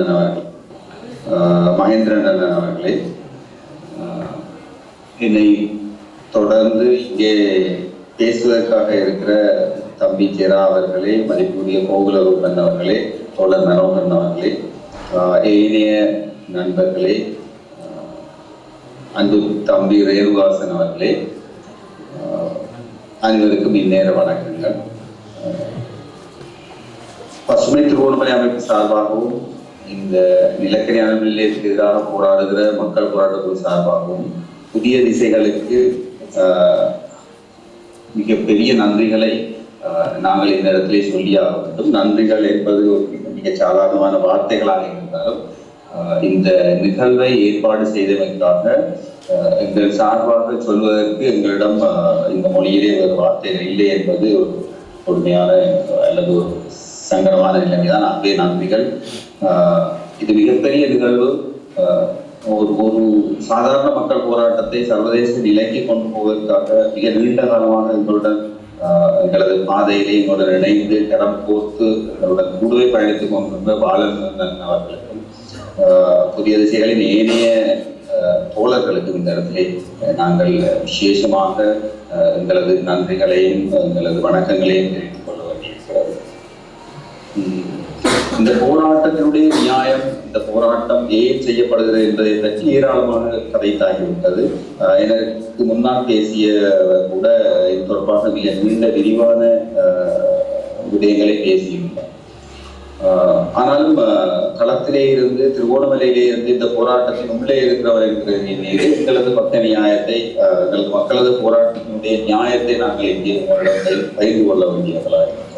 அண்ணன் அவர்கள், மகேந்திரன் அண்ணன் அவர்களே, என்னை தொடர்ந்து இங்கே பேசுவதற்காக இருக்கிற தம்பி ஜெரா அவர்களே, மதிப்புடைய கோகுலரூபன் அவர்களே, தோழர் மனோகரன் அவர்களே, ஏனைய நண்பர்களே, அன்பு தம்பி ரேணுகாசன் அவர்களே, அனைவருக்கும் இந்நேர வணக்கங்கள். பசுமை திருவோணமலை அமைப்பு சார்பாகவும் இந்த நிலக்கரி அனல் நிலையத்துக்கு எதிராக போராடுகிற மக்கள் போராட்டத்தின் சார்பாகவும் புதிய திசைகளுக்கு மிகப்பெரிய நன்றிகளை நாங்கள் இந்த இடத்திலே சொல்லியாக வேண்டும். நன்றிகள் என்பது மிக சாதாரணமான வார்த்தைகளாக இருந்தாலும் இந்த நிகழ்வை ஏற்பாடு செய்ததற்காக எங்கள் சார்பாக சொல்வதற்கு எங்களிடம் இந்த மொழியிலே ஒரு வார்த்தைகள் இல்லை என்பது ஒரு கொடுமையான அல்லது ஒரு சங்கடமான நிலைமைதான். ஆகவே நன்றிகள். இது மிகப்பெரிய நிகழ்வு. ஒரு சாதாரண மக்கள் போராட்டத்தை சர்வதேச நிலைக்கு கொண்டு போவதற்காக மிக நீண்ட காலமாக எங்களுடன் எங்களது பாதையிலே எங்களுடன் இணைந்து கரம் கோர்த்து எங்களுடன் கூடவே பயணித்துக் கொண்டிருந்த பாலன் அவர்களுக்கும் புதிய திசைகளின் ஏனைய தோழர்களுக்கும் இந்த இடத்திலே நாங்கள் விசேஷமாக எங்களது நன்றிகளையும் எங்களது வணக்கங்களையும் தெரிவித்துக் கொள்ள வேண்டியிருக்கிறது. இந்த போராட்டத்தினுடைய நியாயம், இந்த போராட்டம் ஏன் செய்யப்படுகிறது என்பதை பற்றி ஏராளமாக கதைத்தாகிவிட்டது. எனக்கு முன்னால் பேசிய கூட இது தொடர்பாக மிக நீண்ட விரிவான விடயங்களை பேசியுள்ளார். ஆனாலும் களத்திலே இருந்து திருவோணமலையிலே இருந்து இந்த போராட்டத்தின் உள்ளே இருக்கிறவர் என்கிற மீது எங்களது பக்க நியாயத்தை, எங்களது மக்களது போராட்டத்தினுடைய நியாயத்தை நாங்கள் இங்கே பகிர்ந்து கொள்ள வேண்டியவர்களாக இருக்கிறோம்.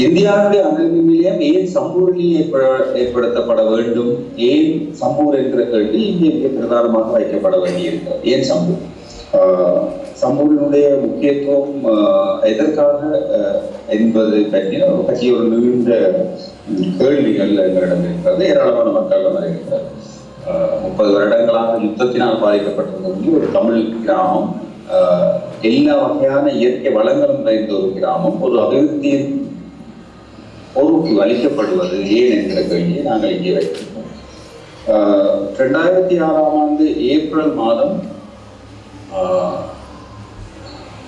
இந்தியாவுடைய அனல் மின் நிலையம் ஏன் சம்பூரில் ஏற்படுத்தப்பட வேண்டும், ஏன் சம்பூர் என்கிற கேள்வி இங்கே மிக பிரதானமாக வைக்கப்பட வேண்டியிருக்கிறது. ஏன் சம்பூர்? சம்பூரினுடைய முக்கியத்துவம் எதற்காக என்பது பற்றி ஒரு நீண்ட கேள்விகள் எங்களிடம் இருக்கிறது. ஏராளமான மக்களிடம் இருக்கிறது. 30 வருடங்களாக யுத்தத்தினால் பாதிக்கப்பட்டிருந்த ஒரு தமிழ் கிராமம், எல்லா வகையான இயற்கை வளங்களும் நிறைந்த ஒரு கிராமம், ஒரு அபிவிருத்தியின் பொறுப்பு அளிக்கப்படுவது ஏன் என்கிற கேள்வியை நாங்கள் இங்கே வைத்திருக்கோம். 2006ஆம் ஆண்டு ஏப்ரல் மாதம்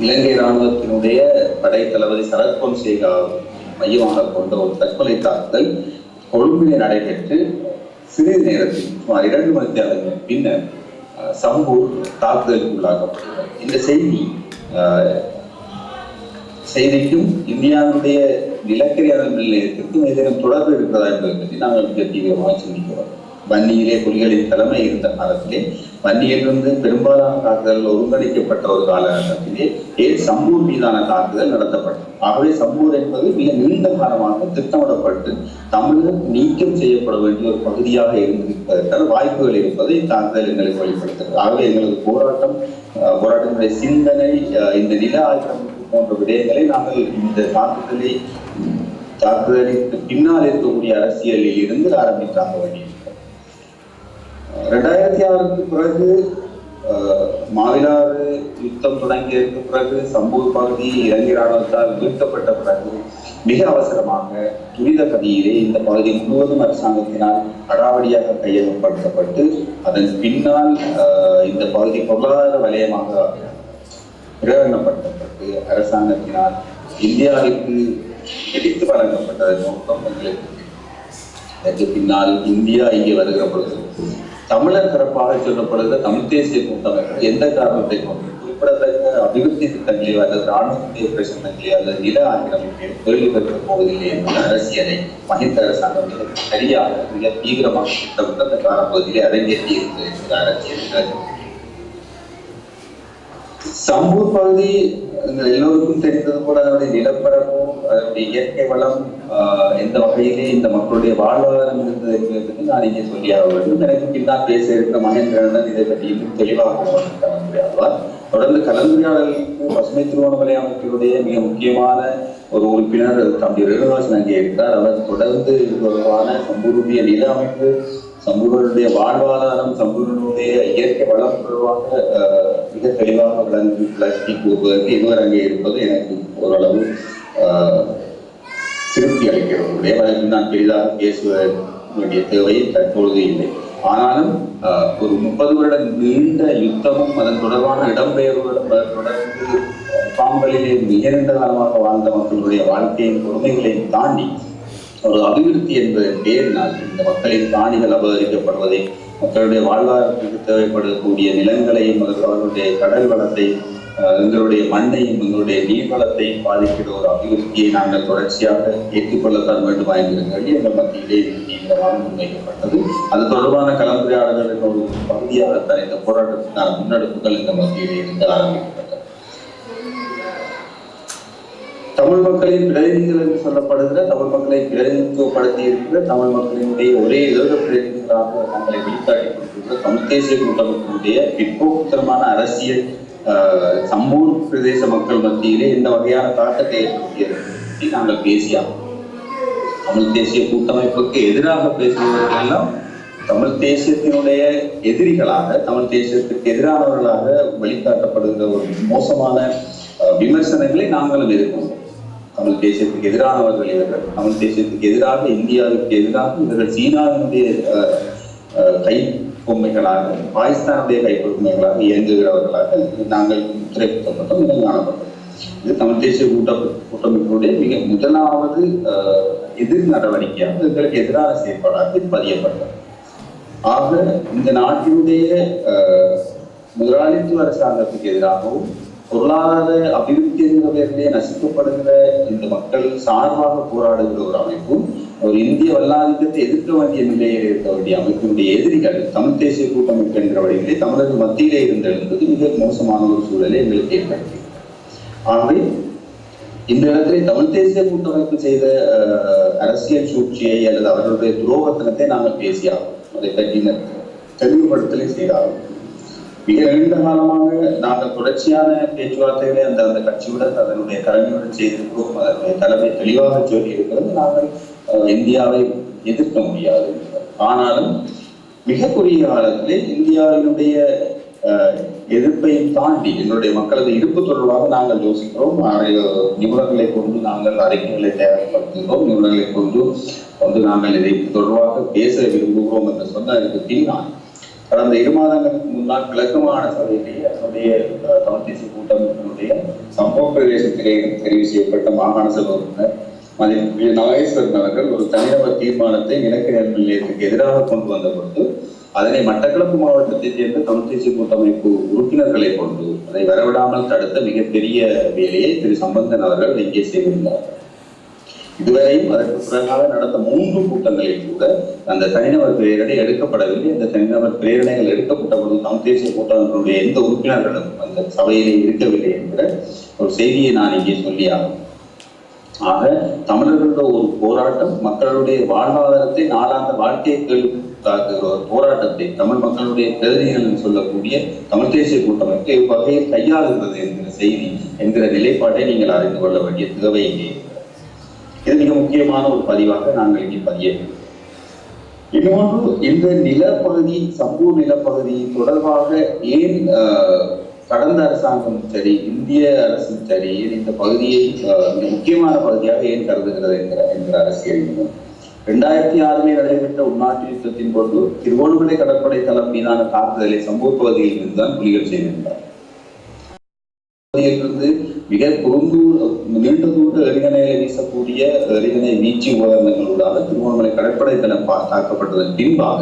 இலங்கை இராணுவத்தினுடைய படை தளபதி சரத் பொன்சேகா மையமாக கொண்ட ஒரு தற்கொலை தாக்குதல் கொழும்பிலே நடைபெற்று சிறிது நேரத்தில் சுமார் 2 மணி நேரத்தின் பின்னர் சம்பூர் தாக்குதலுக்கு உள்ளாக்கப்பட்டது. இந்த செய்திக்கும் இந்தியாவுடைய நிலக்கரி அனல் நிலையத்திற்கும் ஏதேனும் தொடர்பு இருக்கிறதா என்பதை பற்றி நாங்கள் மிக தீவிரமாக சிந்திக்கிறோம். வன்னியிலே புலிகளின் தலைமை இருந்த காலத்திலே வன்னியிலிருந்து பெரும்பாலான தாக்குதல் ஒருங்கிணைக்கப்பட்ட ஒரு காலகட்டத்திலே சம்பூர் மீதான தாக்குதல் நடத்தப்பட்டது. ஆகவே சம்பூர் என்பது மிக நீண்ட காலமாக திட்டமிடப்பட்டு தமிழர் நீக்கம் செய்யப்பட வேண்டிய ஒரு பகுதியாக இருந்திருப்பதற்கான வாய்ப்புகள் இருப்பதை தாக்குதல் எங்களுக்கு வெளிப்படுத்துகிறது. ஆகவே எங்களது போராட்டங்களுடைய சிந்தனை, இந்த நில ஆக்கிரமிப்பு போன்ற விடயங்களை நாங்கள் இந்த தாக்குதலுக்கு பின்னால் இருக்கக்கூடிய அரசியலில் இருந்து ஆரம்பித்தாக வேண்டியிருக்கிறோம். 2006க்கு பிறகு மாவிலாறு யுத்தம் தொடங்கியதற்கு பிறகு சம்பூர் பகுதி இலங்கை இராணுவத்தால் மீட்கப்பட்ட பிறகு மிக அவசரமாக துரித கதியிலே இந்த பகுதி முழுவதும் அரசாங்கத்தினால் அடாவடியாக கையகப்படுத்தப்பட்டு அதன் பின்னால் இந்த பகுதி பொருளாதார வலயமாக பிரகடனப்படுத்தப்பட்டு அரசாங்கத்தினால் இந்தியாவிற்கு எடுத்து வழங்கப்பட்டதன் நோக்கம் எங்களுக்கு. இதற்கு பின்னால் இந்தியா இங்கே வருகிற பொழுது தமிழர் தரப்பாக சொல்லப்படுகிற தமிழ் தேசிய கூட்டமைப்பு எந்த காரணத்தை கொண்டு குறிப்பிடத்தக்க அபிவிருத்தி திட்டங்களையோ அல்லது இராணுவ பிரச்சனைகளையோ அல்லது நில ஆக்கிரமிப்பையோ கேள்வி பெற்ற போவதில்லை என்ற அரசியலை மஹிந்த அரசாங்கம் சரியாக மிக தீவிரமாக திட்டமிட்ட அந்த காலப்பகுதியிலே அரங்கேற்றி இருக்கிற அரசியல். சம்பூர் பகுதி எல்லோருக்கும் தெரிந்தது போல அதனுடைய நிலப்பரப்பும் அதனுடைய இயற்கை வளம் எந்த வகையிலே இந்த மக்களுடைய வாழ்வாதாரம் இருந்தது என்பதற்கு நான் இங்கே சொல்லியாக வேண்டும். எனக்கு பின்னால் பேச இருக்கிற மகேந்திரன் இதை பற்றி இன்னும் தெளிவாக முடியாதுவார். தொடர்ந்து கலந்துரையாடலுக்கு பசுமை திருவோணமலை அமைப்பினுடைய மிக முக்கியமான ஒரு உறுப்பினர் தம்பி ரேணுகாசன் அங்கே இருக்கிறார். அவர் தொடர்ந்து தொடர்பான சம்பூருடைய நில அமைப்பு, சம்பூருடைய வாழ்வாதாரம், சம்பூருடைய இயற்கை வளம் தொடர்பாக மிக தெளிவாக விளக்கி கூறுவதற்கு இருவர் அங்கே இருப்பது எனக்கு ஓரளவு திருப்தி அளிக்கிறவர்களுடைய வழக்கில் நான் பெரிதாக பேசுவ வேண்டிய தேவை தற்பொழுது இல்லை. ஆனாலும் ஒரு 30 வருட நீண்ட யுத்தமும் அதன் தொடர்பான இடம்பெயர்வுடன் தொடர்ந்து பாம்பலிலே மிக நீண்ட காலமாக வாழ்ந்த மக்களுடைய வாழ்க்கையின் பொறுமைகளையும் தாண்டி ஒரு அபிவிருத்தி என்பதன் பேரினால் இந்த மக்களின் காணிகள் அபகரிக்கப்படுவதை, மக்களுடைய வாழ்வாதாரத்திற்கு தேவைப்படக்கூடிய நிலங்களையும் அவர்களுடைய கடல் வளத்தை, எங்களுடைய மண்ணையும் எங்களுடைய நீர்வளத்தையும் பாதிக்கிற ஒரு அபிவிருத்தியை நாங்கள் தொடர்ச்சியாக ஏற்றுக்கொள்ளத்தான் வேண்டுமா என்கிற கேள்வி எங்கள் மத்தியிலே தீவிரமாக முன்வைக்கப்பட்டது. அது தொடர்பான கலந்துரையாடல்களின் ஒரு பகுதியாகத்தான் இந்த போராட்டத்திற்கான முன்னெடுப்புகள் இந்த மத்தியிலே இருந்து ஆரம்பிக்கப்பட்டது. தமிழ் மக்களின் பிரதிநிதிகள் என்று சொல்லப்படுகிற, தமிழ் மக்களை பிரதிநிதித்துவப்படுத்தி இருக்கிற, தமிழ் மக்களினுடைய ஒரே ஏக பிரதிநிதிகளாக தங்களை வெளிக்காட்டிக் கொண்டிருக்கிற தமிழ் தேசிய கூட்டமைப்பினுடைய பிற்போக்குத்தனமான அரசியல் சம்பூர் பிரதேச மக்கள் மத்தியிலே இந்த வகையான தாக்கத்தை ஏற்படுத்தியதை நாங்கள் பேசியாகும். தமிழ் தேசிய கூட்டமைப்புக்கு எதிராக பேசுவதற்கெல்லாம் தமிழ் தேசியத்தினுடைய எதிரிகளாக, தமிழ் தேசியத்திற்கு எதிரானவர்களாக வெளிக்காட்டப்படுகிற ஒரு மோசமான விமர்சனங்களை நாங்களும் எதிர்கொண்டோம். தமிழ் தேசியத்துக்கு எதிரானவர்கள் இவர்கள், தமிழ் தேசியத்துக்கு எதிராக, இந்தியாவுக்கு எதிராக இவர்கள் சீனாவினுடைய கை பொம்மைகளாக, பாகிஸ்தானுடைய கைப்பொம்மைகளாக இயங்குகிறவர்களாக நாங்கள் திரைப்பட்டோம், காணப்பட்டோம். இது தமிழ் தேசிய கூட்டமைப்புடைய மிக முதலாவது எதிர் நடவடிக்கையாக, எங்களுக்கு எதிரான செயற்பாடாக இது பதியப்பட்டது. ஆக இந்த நாட்டினுடைய முதலாளித்துவ அரசாங்கத்துக்கு எதிராகவும் பொருளாதார அபிவிருத்தி என்ற பெயரிலே நசுக்கப்படுகிற இந்த மக்கள் சார்பாக போராடுகிற ஒரு அமைப்பும், ஒரு இந்திய வல்லாதிக்கத்தை எதிர்க்க வேண்டிய நிலையில் இருக்க வேண்டிய அமைப்பினுடைய எதிரிகள் தமிழ் தேசிய கூட்டமைப்பு என்ற வழியிலே தமிழர்கள் மத்தியிலே இருந்தெழுந்தது மிக மோசமான ஒரு சூழலை எங்களுக்கு ஏற்படுத்தியது. ஆகவே இந்த இடத்திலே தமிழ் தேசிய கூட்டமைப்பு செய்த அரசியல் சூழ்ச்சியை அல்லது அவர்களுடைய துரோகத்தனத்தை நாங்கள் பேசியாகும். அதை பற்றி தெளிவுபடுத்தலை செய்தாகும். மிக நீண்ட காலமாக நாங்கள் தொடர்ச்சியான பேச்சுவார்த்தைகளை அந்த கட்சியுடன் அதனுடைய தலைமையுடன் செய்திருக்கிறோம். அதனுடைய தலைமை தெளிவாக சொல்லி இருக்கிறது, நாங்கள் இந்தியாவை எதிர்க்க முடியாது. ஆனாலும் மிக குறுகிய காலத்திலே இந்தியாவினுடைய எதிர்ப்பையும் தாண்டி எங்களுடைய மக்களது இருப்பு தொடர்பாக நாங்கள் யோசிக்கிறோம். நிபுணர்களை கொண்டு நாங்கள் அறிக்கைகளை தயார்படுத்துகிறோம். நிபுணர்களை கொண்டு நாங்கள் இதை தொடர்பாக பேச விரும்புகிறோம் என்று சொன்னதற்கு பின்னால் கடந்த 2 மாதங்களுக்கு முன்னால் கிழக்கு மாகாண சபையிலேயே அதனுடைய தமிழ் தேசிய கூட்டமைப்பினுடைய சம்பவ பிரதேசத்திலே தெரிவு செய்யப்பட்ட மாகாண சபை உறுப்பினர் நாகேஸ்வரன் அவர்கள் ஒரு தனிநபர் தீர்மானத்தை இலக்கு நெல் நிலையத்துக்கு எதிராக கொண்டு வந்த பொழுது அதனை மட்டக்களப்பு மாவட்டத்தைச் சேர்ந்த தமிழ் தேசிய கூட்டமைப்பு உறுப்பினர்களை கொண்டு அதை வரவிடாமல் தடுத்த மிகப்பெரிய வேலையை திரு சம்பந்தன் அவர்கள் இங்கே செய்திருந்தார்கள். இதுவரையும் அதற்கு பிறகாக நடந்த 3 கூட்டங்களில் கூட அந்த தனிநபர் பிரேரணை எடுக்கப்படவில்லை. அந்த தனிநபர் பிரேரணைகள் எடுக்கப்பட்ட பொழுது தமிழ் தேசிய கூட்டமைப்பினுடைய எந்த உறுப்பினர்களும் அந்த சபையிலே இருக்கவில்லை என்கிற ஒரு செய்தியை நான் இங்கே சொல்லியாகும். ஆக தமிழர்களுடைய ஒரு போராட்டம் மக்களுடைய வாழ்வாதாரத்தை, நாளாந்த வாழ்க்கையை கேள்வித்தாக்குகிற ஒரு போராட்டத்தை தமிழ் மக்களுடைய பிரதிநிதிகள் என்று சொல்லக்கூடிய தமிழ் தேசிய கூட்டமைப்பு இவ்வகையில் கையாளுகிறது என்கிற செய்தி என்கிற நிலைப்பாட்டை நீங்கள் அறிந்து கொள்ள வேண்டிய தேவை இங்கே. இது மிக முக்கியமான ஒரு பதிவாக நாங்கள் இங்கே பதிய வேண்டும். இன்னொன்று, இந்த நிலப்பகுதி சம்பூர் நிலப்பகுதி தொடர்பாக ஏன் கடந்த அரசாங்கம் சரி, இந்திய அரசு சரி, இந்த பகுதியை முக்கியமான பகுதியாக ஏன் கருதுகிறது என்கிற அரசியல் 2006 நடைபெற்ற உள்நாட்டு யுத்தத்தின் போது திருவோணமலை கடற்படை தளம் மீதான தாக்குதலை சம்பூர் பகுதியில் இருந்துதான் புலிகள் செய்திருந்தார். பகுதியிலிருந்து மிக நீண்ட தூர எறிகணைகளை வீசக்கூடிய எறிகணை வீச்சு உபகரணங்களூடாக திருவோணமலை கடற்படை தளம் தாக்கப்பட்டதன் பின்பாக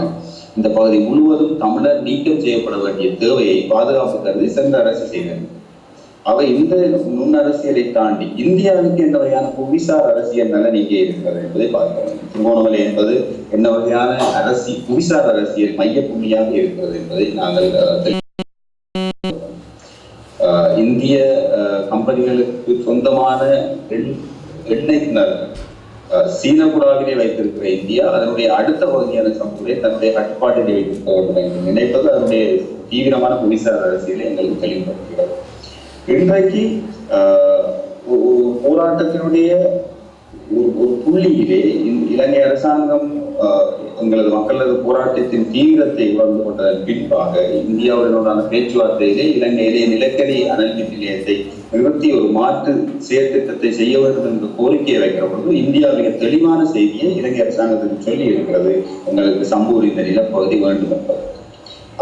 இந்த பகுதி முழுவதும் தமிழர் நீக்கம் செய்யப்பட வேண்டிய தேவையை பாதுகாப்பு கருதி சென்ற அரசு செய்தது. அவை இந்த நுண்ணரசியலை தாண்டி இந்தியாவுக்கு எந்த வகையான புவிசார் அரசியல் நலன் இங்கே இருக்கிறது என்பதை பார்க்க வேண்டும். திருவோணமலை என்பது என்ன வகையான புவிசார் அரசியல் மைய புள்ளியாக இருக்கிறது என்பதை நாங்கள் இந்திய கம்பெனிகளுக்கு சொந்தமான எண்ணெய் கிணறுகள் சீன குடாவிலே வைத்திருக்கிற இந்தியா அதனுடைய அடுத்த பகுதியான சம்பூரை தன்னுடைய கட்டுப்பாட்டிலே வைத்திருக்க வேண்டும் என்று நினைப்பது அதனுடைய தீவிரமான புவிசார் அரசியலை எங்களுக்கு தெளிவுபடுத்துகிறது. இன்றைக்கு போராட்டத்தினுடைய ஒரு புள்ளியிலே இலங்கை அரசாங்கம் எங்களது மக்களது போராட்டத்தின் தீவிரத்தை உணர்ந்து கொண்டதன் பின்பாக இந்தியாவுடனான பேச்சுவார்த்தையிலே இலங்கையிலே நிலக்கரி அனல் மின் நிலையத்தை நிறுத்தி ஒரு மாற்று செயற்திட்டத்தை செய்ய வேண்டும் என்ற கோரிக்கையை வைக்கிற பொழுது இந்தியா மிக தெளிவான செய்தியை இலங்கை அரசாங்கத்துக்கு சொல்லி இருக்கிறது, உங்களுக்கு சம்பூர் இந்த நிலப்பகுதி வேண்டும் என்பது.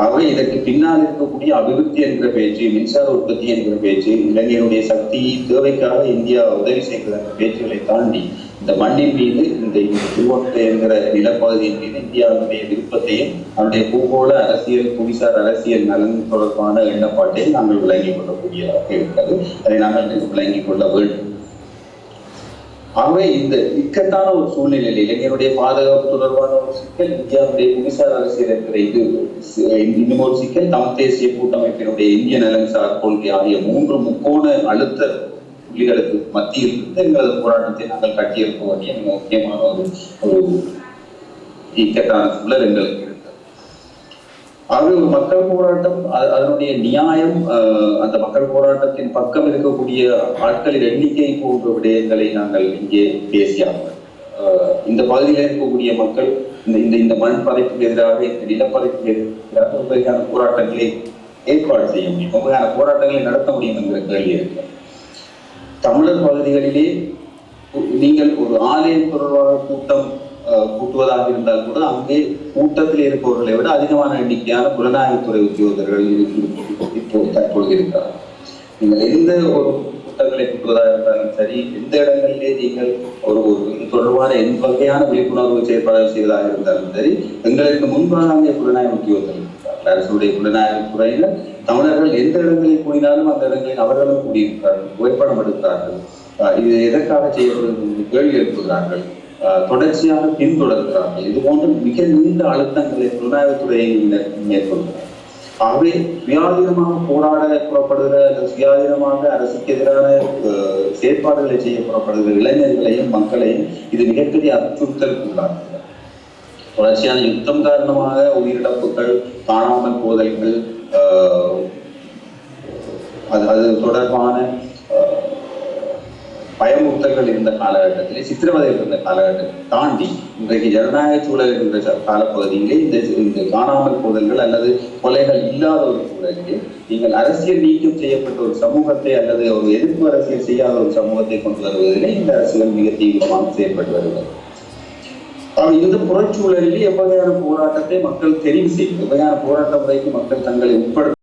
ஆகவே இதற்கு பின்னால் இருக்கக்கூடிய அபிவிருத்தி என்கிற பேச்சு, மின்சார உற்பத்தி என்கிற பேச்சு, இலங்கையினுடைய சக்தி தேவைக்காக இந்தியா உதவி செய்கிறது என்ற பேச்சுகளை தாண்டி இந்த மண்ணின் மீது இந்த திருவோட்டை என்கிற நிலப்பகுதியின் மீது இந்தியாவுடைய விருப்பத்தையும் அவருடைய பூகோள அரசியல், புவிசார் அரசியல் நலன் தொடர்பான எண்ணப்பாட்டையும் நாங்கள் விளங்கிக் கொள்ளக்கூடியதாக இருக்கிறது. அதை நாங்கள் விளங்கிக் கொள்ள வேண்டும். ஆகவே இந்த இக்கட்டான ஒரு சூழ்நிலையில் இளைஞருடைய பாதுகாப்பு தொடர்பான ஒரு சிக்கல், இந்தியாவுடைய புவிசார் அரசியல் என்கிற இது இன்னும் ஒரு சிக்கல், தமிழ் தேசிய கூட்டமைப்பினுடைய இந்திய நலன்சார் கொள்கை ஆகிய 3 முக்கோண அழுத்த புள்ளிகளுக்கு மத்தியில் இருந்து எங்களது போராட்டத்தை நாங்கள் கட்டியெழுப்ப வேண்டிய மிக முக்கியமான ஒரு இக்கட்டான சூழல் எங்களுக்கு இருக்கிறது. ஆகவே ஒரு மக்கள் போராட்டம், அதனுடைய நியாயம், அந்த மக்கள் போராட்டத்தின் பக்கம் இருக்கக்கூடிய ஆட்களின் எண்ணிக்கை போன்ற விடயங்களை நாங்கள் இங்கே பேசியாங்க. இந்த பகுதியில் இருக்கக்கூடிய மக்கள் இந்த மண் பதைப்புக்கு எதிராக, இந்த நிலப்பதைப்புக்கு எதிராக ஒரு வகையான போராட்டங்களை ஏற்பாடு செய்ய முடியும், ஒரு வகையான போராட்டங்களை நடத்த முடியும் என்கிற கேள்வி இருக்கு. தமிழர் பகுதிகளிலே நீங்கள் ஒரு ஆலயம் தொடர்பாக கூட்டம் கூட்டுவதாக இருந்தால் கூட அங்கே கூட்டத்தில் இருப்பவர்களை விட அதிகமான எண்ணிக்கையான புலனாய்வுத்துறை உத்தியோகர்கள் இப்போ தற்பொழுது இருக்கிறார். நீங்கள் எந்த ஒரு கூட்டங்களை கூட்டுவதாக இருந்தாலும் சரி, எந்த இடங்களிலே நீங்கள் ஒரு இது தொடர்பான எந்த வகையான விழிப்புணர்வு செயற்பாடுகள் செய்வதாக இருந்தாலும் சரி, எங்களுக்கு முன்பாக அங்கே புலனாய்வு உத்தியோகர்கள் இருக்கிறார்கள். அரசுடைய புலனாய்வு துறையில தமிழர்கள் எந்த இடங்களில் கூடினாலும் அந்த இடங்களில் அவர்களும் கூடியிருக்கிறார்கள், புகைப்படம் எடுக்கிறார்கள். இது எதற்காக செய்யப்படுகிறது கேள்வி எழுப்புகிறார்கள், தொடர்ச்சியாக பின்தொடர்கிறார்கள். இது போன்ற மிக நீண்ட அழுத்தங்களை புலனாய்வுத்துறையை மேற்கொள்கிறார். ஆகவே சுயாதீனமாக போராட புறப்படுகிற, சுயாதீனமாக அரசுக்கு எதிரான செயற்பாடுகளை செய்ய புறப்படுகிற இளைஞர்களையும் மக்களையும் இது மிகப்பெரிய அச்சுறுத்தலுக்கு உள்ளாகிறது. தொடர்ச்சியான யுத்தம் காரணமாக உயிரிழப்புகள், காணாமல் போதல்கள், அது தொடர்பான பயமுறுத்தல்கள் இருந்த காலகட்டத்திலே, சித்திரவதைகள் இருந்த காலகட்டத்தை தாண்டி இன்றைக்கு ஜனநாயக சூழல் என்ற காலப்பகுதியிலே இந்த காணாமல் போதல்கள் அல்லது கொலைகள் இல்லாத ஒரு சூழலிலே நீங்கள் அரசியல் நீக்கம் செய்யப்பட்ட ஒரு சமூகத்தை அல்லது ஒரு எதிர்ப்பு அரசியல் செய்யாத ஒரு சமூகத்தை கொண்டு வருவதிலே இந்த அரசியல் மிக தீவிரமாக செயல்பட்டு வருகிறது. இந்த புறச்சூழலிலே எவ்வகையான போராட்டத்தை மக்கள் தெரிவு செய்யும், எவ்வகையான போராட்ட முறைக்கு மக்கள் தங்களை உட்படுத்த